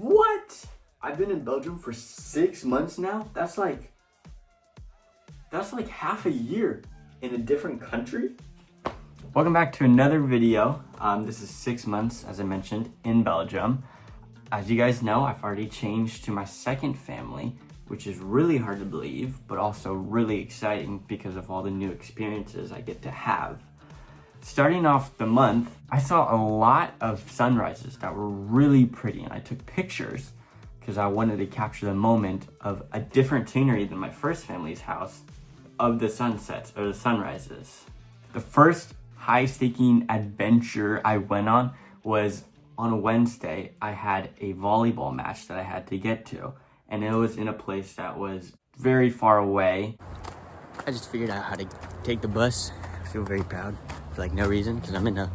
What? I've been in Belgium for 6 months now? That's like half a year in a different country? Welcome back to another video. This is 6 months, as I mentioned, in Belgium. As you guys know, I've already changed to my second family, which is really hard to believe, but also really exciting because of all the new experiences I get to have. Starting off the month, I saw a lot of sunrises that were really pretty, and I took pictures because I wanted to capture the moment of a different scenery than my first family's house of the sunsets or the sunrises. The first high-staking adventure I went on was on a Wednesday. I had a volleyball match that I had to get to, and it was in a place that was very far away. I just figured out how to take the bus. I feel very proud for like no reason because I'm in a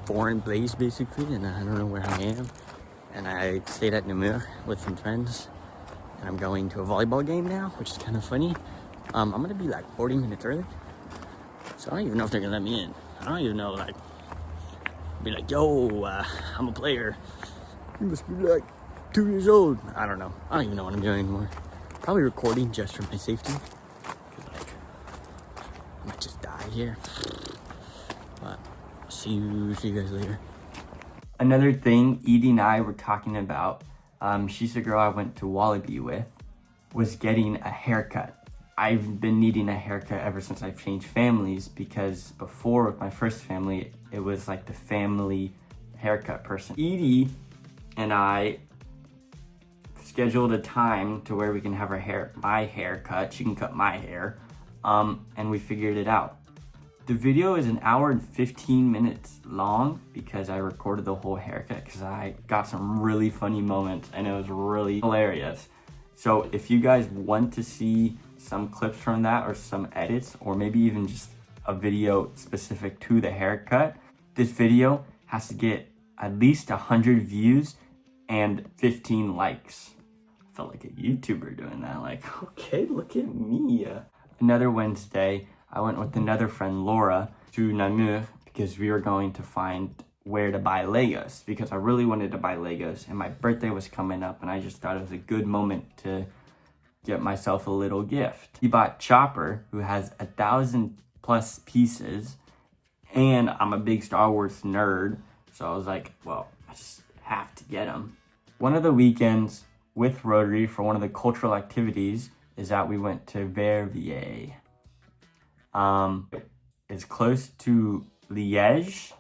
foreign place basically, and I don't know where I am. And I stayed at Namur with some friends, and I'm going to a volleyball game now, which is kind of funny. I'm gonna be like 40 minutes early, so I don't even know if they're gonna let me in. I don't even know, like, be like, yo, I'm a player. You must be like 2 years old. I don't know. I don't even know what I'm doing anymore. Probably recording just for my safety. Like, I might just die here. But I'll see you guys later. Another thing Edie and I were talking about, she's the girl I went to Wallaby with, was getting a haircut. I've been needing a haircut ever since I've changed families, because before with my first family, it was like the family haircut person. Edie and I scheduled a time to where we can have my hair cut. She can cut my hair, and we figured it out. The video is 1 hour and 15 minutes long because I recorded the whole haircut because I got some really funny moments and it was really hilarious. So if you guys want to see some clips from that or some edits, or maybe even just a video specific to the haircut, this video has to get at least 100 views and 15 likes. I felt like a YouTuber doing that. Like, okay, look at me. Another Wednesday, I went with another friend, Laura, to Namur because we were going to find where to buy Legos, because I really wanted to buy Legos and my birthday was coming up and I just thought it was a good moment to get myself a little gift. He bought Chopper, who has 1,000+ pieces, and I'm a big Star Wars nerd, so I was like, well, I just have to get him. One of the weekends with Rotary for one of the cultural activities is that we went to Verviers. It's close to Liège,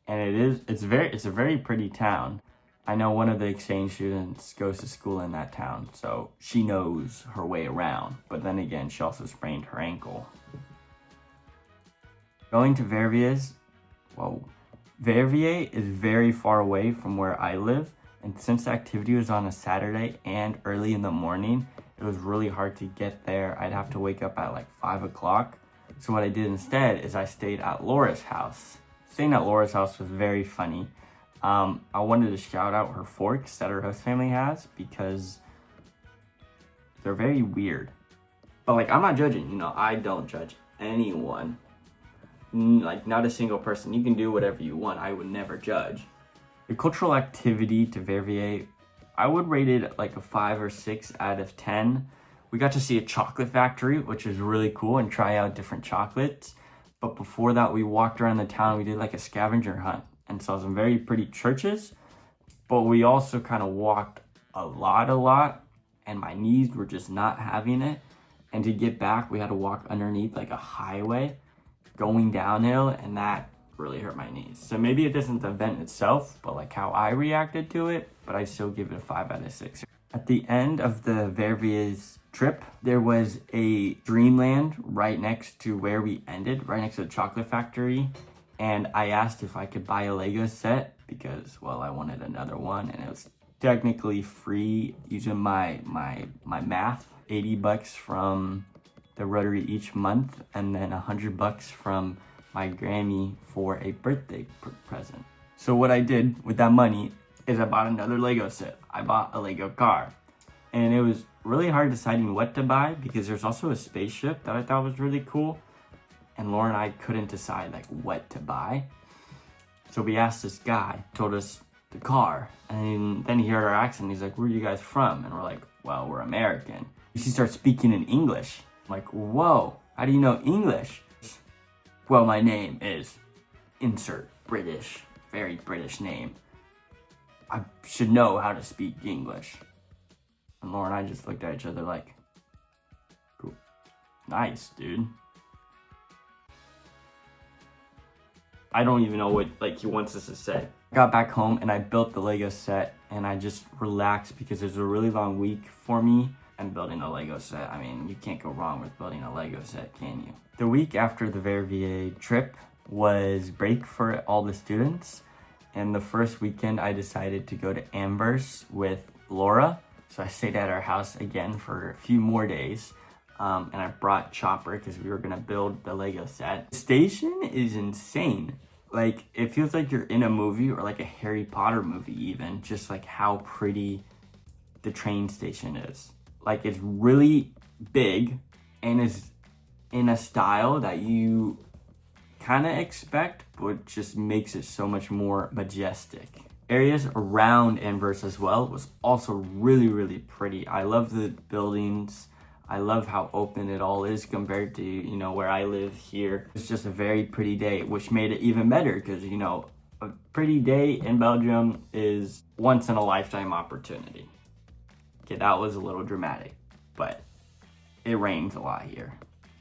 and it's a very pretty town. I know one of the exchange students goes to school in that town, so she knows her way around, but then again, she also sprained her ankle. Going to Verviers, Verviers is very far away from where I live, and since the activity was on a Saturday and early in the morning, it was really hard to get there. I'd have to wake up at like 5 o'clock. So what I did instead is I stayed at Laura's house. Staying at Laura's house was very funny. I wanted to shout out her forks that her host family has because they're very weird. But like, I'm not judging, you know, I don't judge anyone. Like, not a single person. You can do whatever you want. I would never judge. The cultural activity to Verviers, I would rate it like a 5 or 6 out of 10. We got to see a chocolate factory, which was really cool, and try out different chocolates. But before that, we walked around the town. We did like a scavenger hunt and saw some very pretty churches. But we also kind of walked a lot, and my knees were just not having it. And to get back, we had to walk underneath like a highway going downhill, and that really hurt my knees. So maybe it isn't the event itself, but like how I reacted to it, but I still give it a 5 out of 6. At the end of the Verviers trip, there was a Dreamland right next to where we ended, right next to the chocolate factory. And I asked if I could buy a Lego set because, well, I wanted another one, and it was technically free using my math. $80 from the Rotary each month, and then $100 from my Grammy for a birthday present. So what I did with that money is I bought another Lego set. I bought a Lego car, and it was really hard deciding what to buy because there's also a spaceship that I thought was really cool, and Laura and I couldn't decide like what to buy. So we asked this guy, told us the car. And then he heard our accent. He's like, where are you guys from? And we're like, well, we're American. She starts speaking in English. I'm like, whoa, how do you know English? Well, my name is insert British, very British name. I should know how to speak English. And Laura and I just looked at each other like, cool. Nice, dude. I don't even know what he wants us to say. I got back home and I built the Lego set and I just relaxed because it was a really long week for me. And building a Lego set, I mean, you can't go wrong with building a Lego set, can you? The week after the VA trip was break for all the students. And the first weekend I decided to go to Amber's with Laura. So I stayed at our house again for a few more days. And I brought Chopper because we were gonna build the Lego set. The station is insane. Like, it feels like you're in a movie or like a Harry Potter movie even, just like how pretty the train station is. Like, it's really big and is in a style that you kind of expect, but just makes it so much more majestic. Areas around Anvers as well was also really, really pretty. I love the buildings. I love how open it all is compared to, you know, where I live here. It's just a very pretty day, which made it even better because, you know, a pretty day in Belgium is once in a lifetime opportunity. Okay, that was a little dramatic, but it rains a lot here.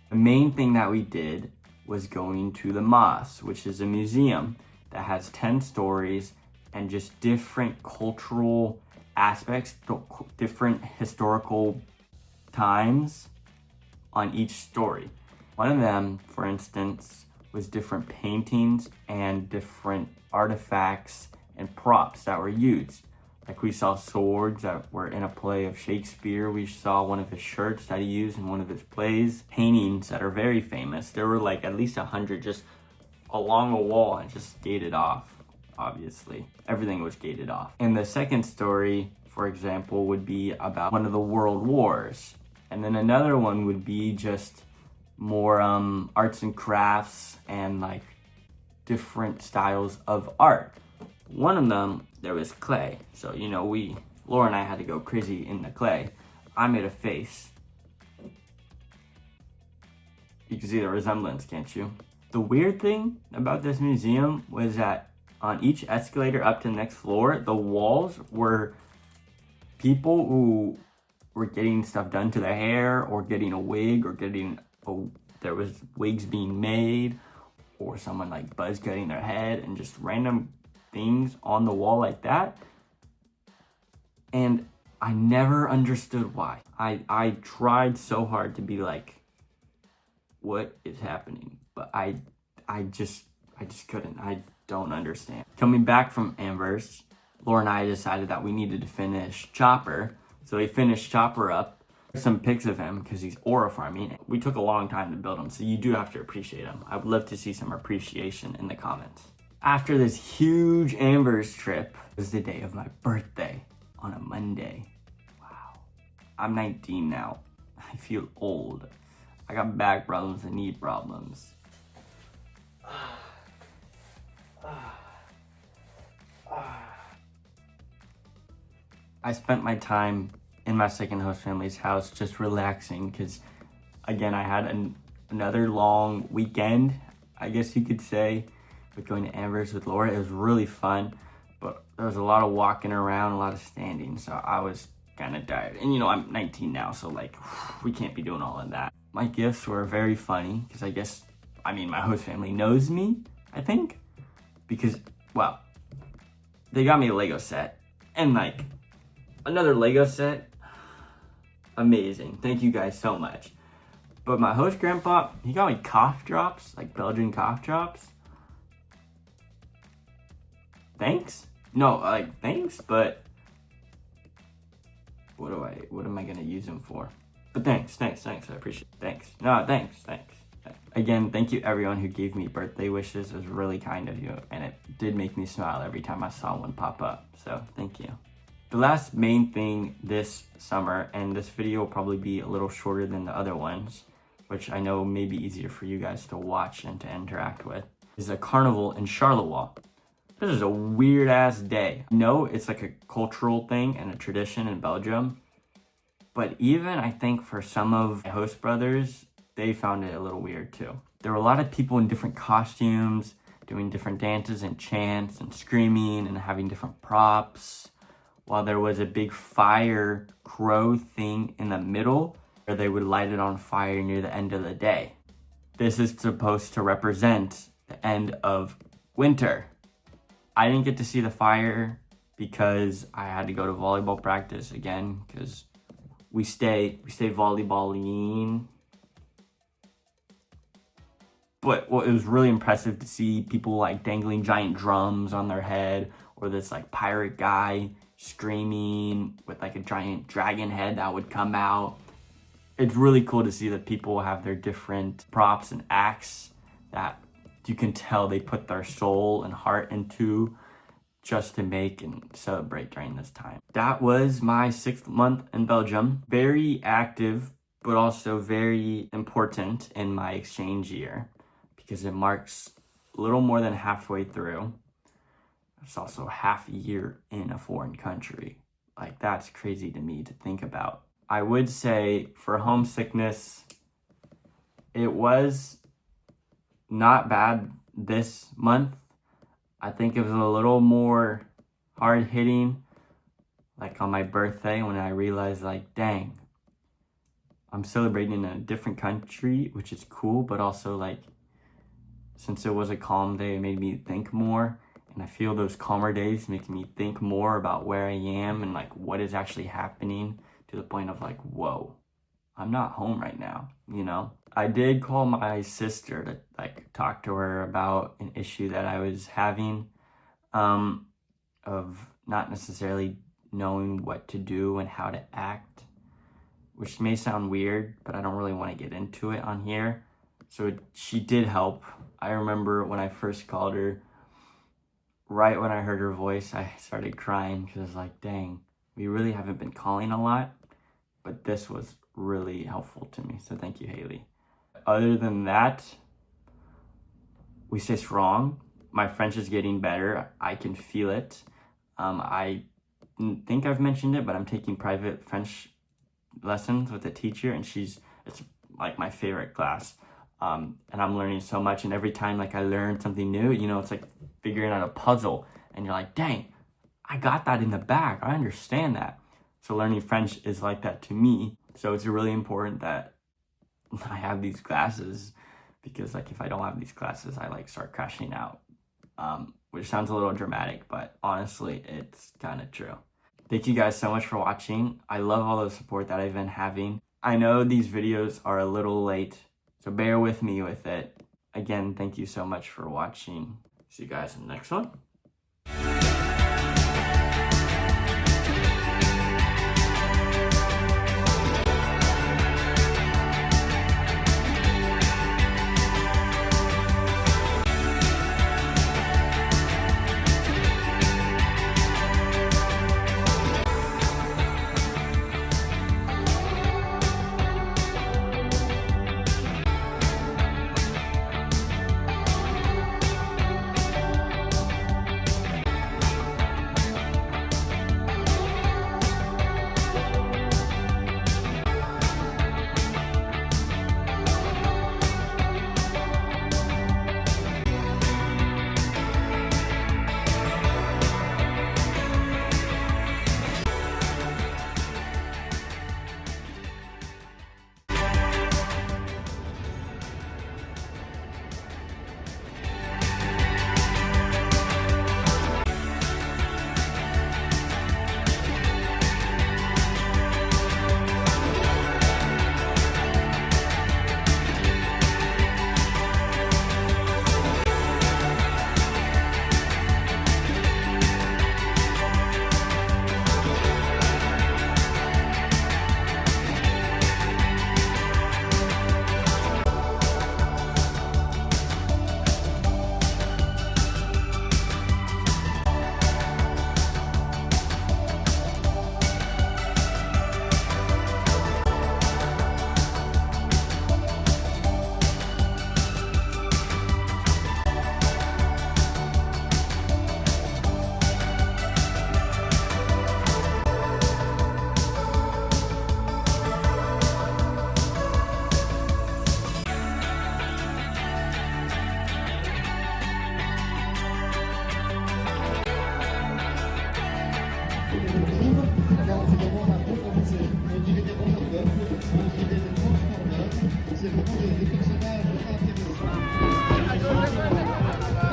The main thing that we did was going to the Moss, which is a museum that has 10 stories and just different cultural aspects, different historical times on each story. One of them, for instance, was different paintings and different artifacts and props that were used. Like, we saw swords that were in a play of Shakespeare. We saw one of his shirts that he used in one of his plays. Paintings that are very famous. There were like at least 100 just along a wall and just gated off, obviously. Everything was gated off. And the second story, for example, would be about one of the world wars. And then another one would be just more arts and crafts and like different styles of art. One of them, there was clay. So, you know, Laura and I had to go crazy in the clay. I made a face. You can see the resemblance, can't you? The weird thing about this museum was that on each escalator up to the next floor, the walls were people who were getting stuff done to their hair or getting a wig or there was wigs being made or someone like buzz cutting their head and just random things on the wall like that. And I never understood why. I tried so hard to be like, what is happening? But I just couldn't. I don't understand. Coming back from Amber's, Laura and I decided that we needed to finish Chopper. So we finished Chopper up. Some pics of him because he's aura farming. We took a long time to build him, so you do have to appreciate him. I would love to see some appreciation in the comments. After this huge Amber's trip was the day of my birthday on a Monday. Wow. I'm 19 now. I feel old. I got back problems and knee problems. I spent my time in my second host family's house just relaxing because, again, I had another long weekend, I guess you could say, with going to Amber's with Laura. It was really fun, but there was a lot of walking around, a lot of standing, so I was kind of tired. And, you know, I'm 19 now, so, like, we can't be doing all of that. My gifts were very funny because my host family knows me, I think, because, well, they got me a Lego set, and, like, another Lego set. Amazing. Thank you guys so much. But my host grandpa, he got me cough drops, like Belgian cough drops. Thanks? No, like, thanks, but what am I gonna use them for? But thanks, I appreciate it. Thanks. No, thanks. Again, thank you everyone who gave me birthday wishes. It was really kind of you, and it did make me smile every time I saw one pop up, so thank you. The last main thing this summer, and this video will probably be a little shorter than the other ones, which I know may be easier for you guys to watch and to interact with, is a carnival in Charleroi. This is a weird ass day. No, it's like a cultural thing and a tradition in Belgium. But even I think for some of my host brothers, they found it a little weird too. There were a lot of people in different costumes, doing different dances and chants and screaming and having different props. While there was a big fire crow thing in the middle where they would light it on fire near the end of the day. This is supposed to represent the end of winter. I didn't get to see the fire because I had to go to volleyball practice again because we stay volleyballing. But it was really impressive to see people like dangling giant drums on their head, or this like pirate guy screaming with like a giant dragon head that would come out. It's really cool to see that people have their different props and acts that you can tell they put their soul and heart into just to make and celebrate during this time. That was my 6th month in Belgium. Very active, but also very important in my exchange year because it marks a little more than halfway through. It's also half a year in a foreign country. Like, that's crazy to me to think about. I would say for homesickness, it was not bad this month. I think it was a little more hard hitting, like on my birthday when I realized like, dang, I'm celebrating in a different country, which is cool, but also like, since it was a calm day, it made me think more. And I feel those calmer days make me think more about where I am and like what is actually happening, to the point of like, whoa, I'm not home right now, you know? I did call my sister to like talk to her about an issue that I was having, of not necessarily knowing what to do and how to act, which may sound weird, but I don't really want to get into it on here. So she did help. I remember when I first called her, right when I heard her voice, I started crying because I was like, dang, we really haven't been calling a lot, but this was really helpful to me. So thank you, Haley. Other than that, we stay strong. My French is getting better. I can feel it. I think I've mentioned it, but I'm taking private French lessons with a teacher, and it's like my favorite class. And I'm learning so much, and every time like I learn something new, you know, it's like figuring out a puzzle, and you're like, dang, I got that in the bag. I understand that. So learning French is like that to me. So it's really important that I have these classes, because like if I don't have these classes, I like start crashing out, which sounds a little dramatic, but honestly, it's kind of true. Thank you guys so much for watching. I love all the support that I've been having. I know these videos are a little late, so bear with me with it. Again, thank you so much for watching. See you guys in the next one.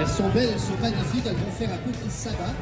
Elles sont belles, elles sont magnifiques, elles vont faire un petit sabbat.